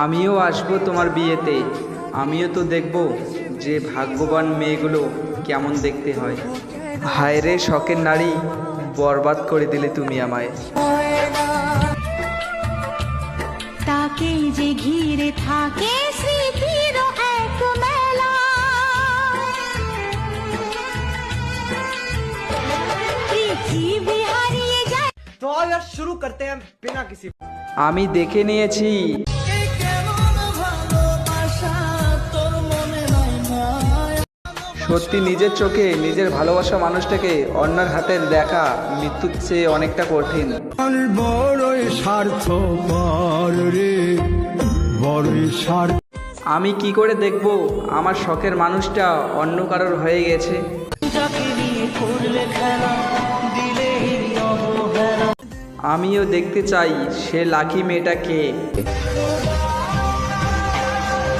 আমিও আসবো তোমার বিয়েতে। আমিও তো দেখবো যে ভাগ্যবান মেয়েগুলো কেমন দেখতে হয়। হায় রে শখের নারী, বরবাদ করে দিলে তুমি আমায়। তাকে যে ঘিরে থাকে স্মৃতির এক মেলা, পৃথিবী হারিয়ে যায়। तो आओ यार शुरू करते हैं बिना किसी। আমি দেখে নিয়েছি। সত্যি নিজের চোখে নিজের ভালোবাসা মানুষটাকে অন্যের হাতের দেখা মৃত্যুর চেয়ে অনেকটা কঠিন। বড়ই স্বার্থপর রে, বড়ই স্বার্থ। আমি কি করে দেখবো আমার শখের মানুষটা অন্য কারোর হয়ে গেছে? আমিও দেখতে চাই সে লাকি মেয়েটা কে।